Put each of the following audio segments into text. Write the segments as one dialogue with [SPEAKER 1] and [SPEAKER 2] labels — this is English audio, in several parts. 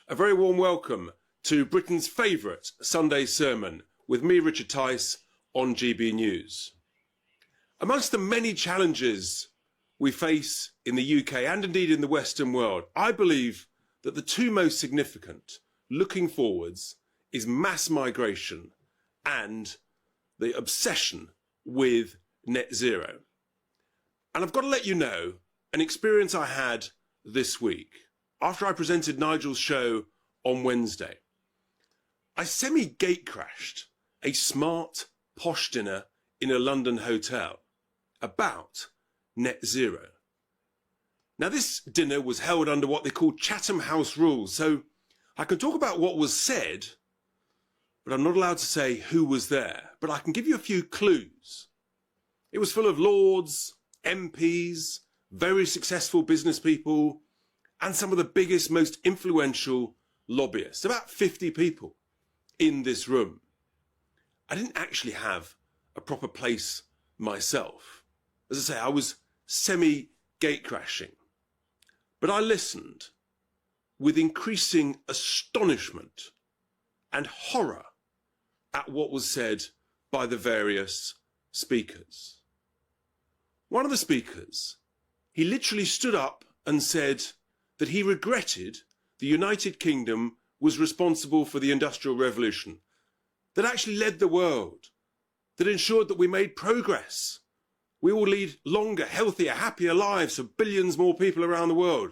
[SPEAKER 1] A very warm welcome to Britain's favourite Sunday sermon with me, Richard Tice, on GB News. Amongst the many challenges we face in the UK and indeed in the Western world, I believe that the two most significant, looking forwards, is mass migration and the obsession with net zero. And I've got to let you know an experience I had this week after I presented Nigel's show on Wednesday. I semi-gate crashed a smart, posh dinner in a London hotel about net zero. Now, this dinner was held under what they call Chatham House rules, so I can talk about what was said, but I'm not allowed to say who was there. But I can give you a few clues. It was full of lords, MPs, very successful business people, and some of the biggest, most influential lobbyists, about 50 people in this room. I didn't actually have a proper place myself. As I say, I was semi-gate crashing. But I listened with increasing astonishment and horror at what was said by the various speakers. One of the speakers, he literally stood up and said that he regretted the United Kingdom was responsible for the Industrial Revolution, that actually led the world, that ensured that we made progress. We will lead longer, healthier, happier lives for billions more people around the world.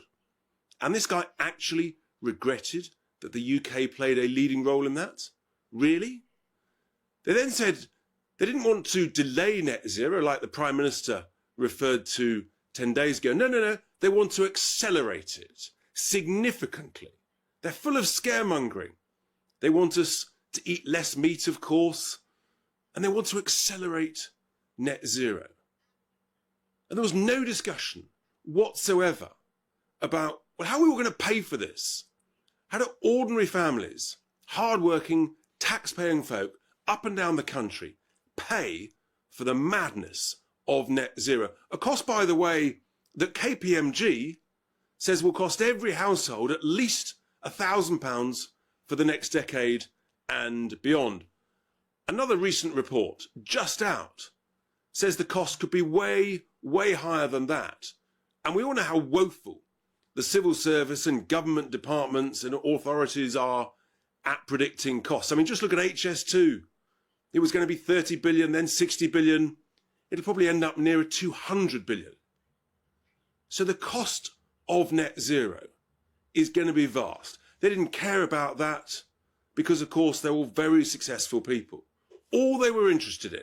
[SPEAKER 1] And this guy actually regretted that the UK played a leading role in that? Really? They then said they didn't want to delay net zero like the Prime Minister referred to 10 days ago. No. They want to accelerate it significantly. They're full of scaremongering. They want us to eat less meat, of course, and they want to accelerate net zero. And there was no discussion whatsoever about, well, how we were going to pay for this. How do ordinary families, hard-working, tax-paying folk up and down the country pay for the madness of net zero? A cost, by the way, that KPMG says will cost every household at least £1,000 for the next decade and beyond. Another recent report, just out, says the cost could be way, way higher than that. And we all know how woeful the civil service and government departments and authorities are at predicting costs. I mean, just look at HS2. It was going to be 30 billion, then 60 billion. It'll probably end up nearer 200 billion. So the cost of net zero is going to be vast. They didn't care about that because, of course, they're all very successful people. All they were interested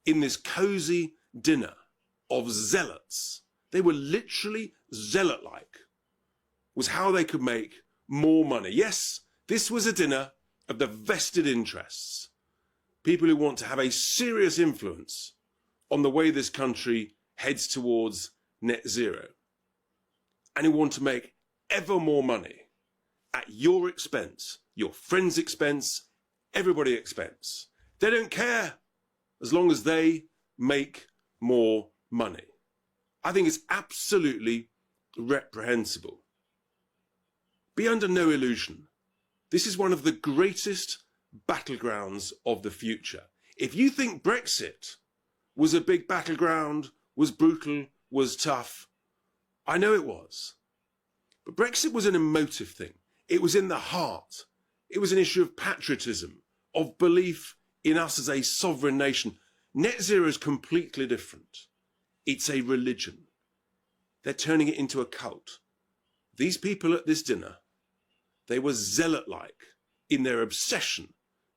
[SPEAKER 1] in this cosy dinner of zealots, they were literally zealot-like, was how they could make more money. Yes, this was a dinner of the vested interests, people who want to have a serious influence on the way this country heads towards net zero, and who want to make ever more money at your expense, your friends' expense, everybody's expense. They don't care as long as they make more money. I think it's absolutely reprehensible. Be under no illusion. This is one of the greatest battlegrounds of the future. If you think Brexit was a big battleground, was brutal, was tough, I know it was. But Brexit was an emotive thing. It was in the heart. It was an issue of patriotism, of belief in us as a sovereign nation. Net zero is completely different. It's a religion. They're turning it into a cult. These people at this dinner, they were zealot-like in their obsession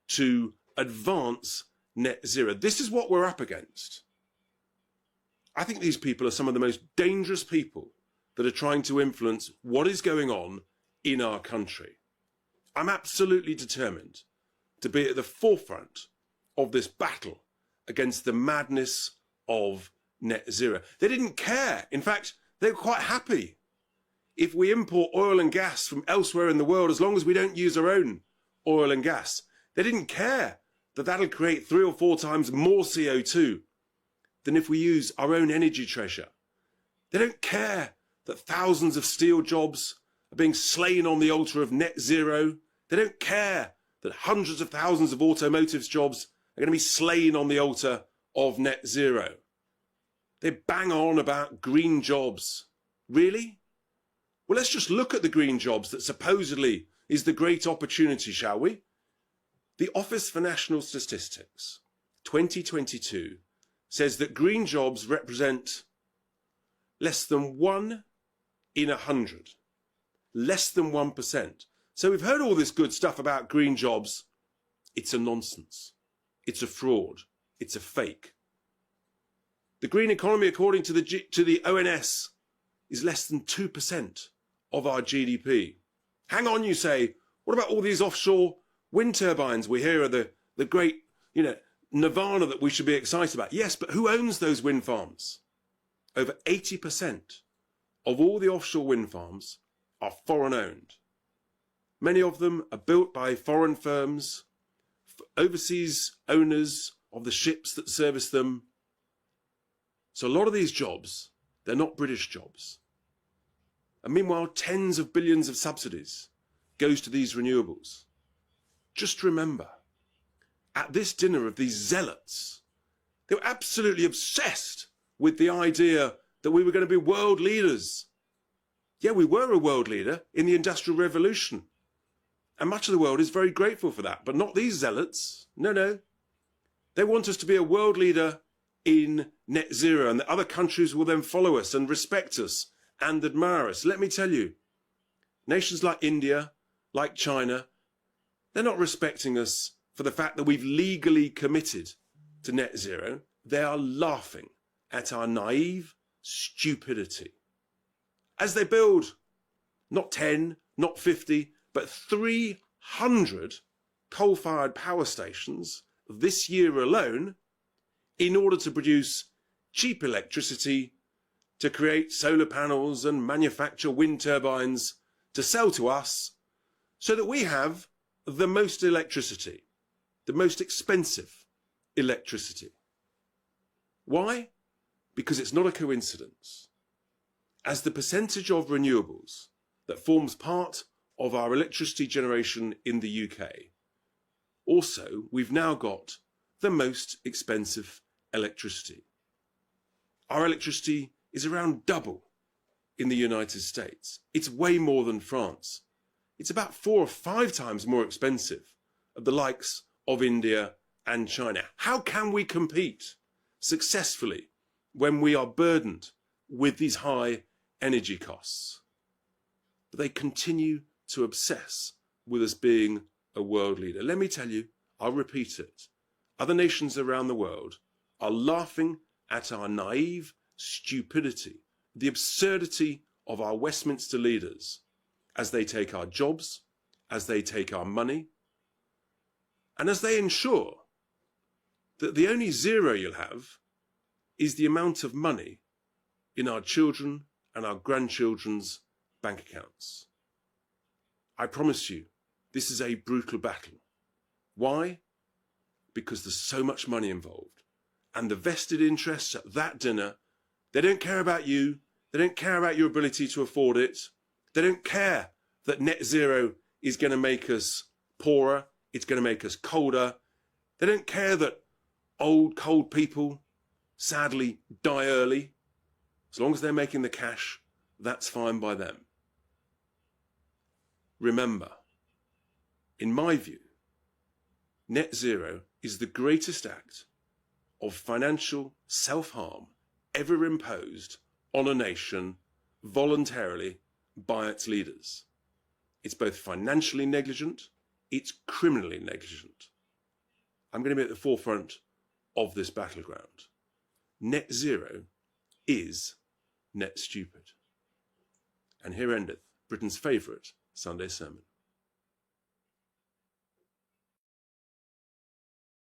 [SPEAKER 1] to advance net zero. This is what we're up against. I think these people are some of the most dangerous people that are trying to influence what is going on in our country. I'm absolutely determined to be at the forefront of this battle against the madness of net zero. They didn't care. In fact, they were quite happy if we import oil and gas from elsewhere in the world, as long as we don't use our own oil and gas. They didn't care that that'll create 3 or 4 times more CO2 than if we use our own energy treasure. They don't care that thousands of steel jobs are being slain on the altar of net zero. They don't care that hundreds of thousands of automotive jobs are going to be slain on the altar of net zero. They bang on about green jobs. Really? Well, let's just look at the green jobs that supposedly is the great opportunity, shall we? The Office for National Statistics 2022 says that green jobs represent less than 1 in 100, less than 1%. So we've heard all this good stuff about green jobs. It's a nonsense. It's a fraud. It's a fake. The green economy, according to the ONS, is less than 2% of our GDP. Hang on, you say, what about all these offshore wind turbines we hear are the great, nirvana that we should be excited about? Yes, but who owns those wind farms? Over 80% of all the offshore wind farms are foreign owned. Many of them are built by foreign firms, overseas owners of the ships that service them. So a lot of these jobs, they're not British jobs. And meanwhile, tens of billions of subsidies goes to these renewables. Just remember, at this dinner of these zealots, they were absolutely obsessed with the idea that we were going to be world leaders. Yeah, we were a world leader in the Industrial Revolution. And much of the world is very grateful for that, but not these zealots. No. They want us to be a world leader in net zero, and that other countries will then follow us and respect us and admire us. Let me tell you, nations like India, like China, they're not respecting us for the fact that we've legally committed to net zero. They are laughing at our naive stupidity. As they build not 10, not 50, but 300 coal-fired power stations this year alone in order to produce cheap electricity, to create solar panels and manufacture wind turbines to sell to us so that we have the most electricity, the most expensive electricity. Why? Because it's not a coincidence. As the percentage of renewables that forms part of our electricity generation in the UK, also we've now got the most expensive electricity. Our electricity is around double in the United States. It's way more than France. It's about 4 or 5 times more expensive of the likes of India and China. How can we compete successfully when we are burdened with these high energy costs? But they continue to obsess with us being a world leader. Let me tell you, I'll repeat it. Other nations around the world are laughing at our naive stupidity, the absurdity of our Westminster leaders as they take our jobs, as they take our money, and as they ensure that the only zero you'll have is the amount of money in our children and our grandchildren's bank accounts. I promise you, this is a brutal battle. Why? Because there's so much money involved. And the vested interests at that dinner, they don't care about you. They don't care about your ability to afford it. They don't care that net zero is going to make us poorer. It's going to make us colder. They don't care that old, cold people sadly die early. As long as they're making the cash, that's fine by them. Remember, in my view, net zero is the greatest act of financial self-harm ever imposed on a nation voluntarily by its leaders. It's both financially negligent, it's criminally negligent. I'm going to be at the forefront of this battleground. Net zero is net stupid. And here endeth Britain's favourite Sunday sermon.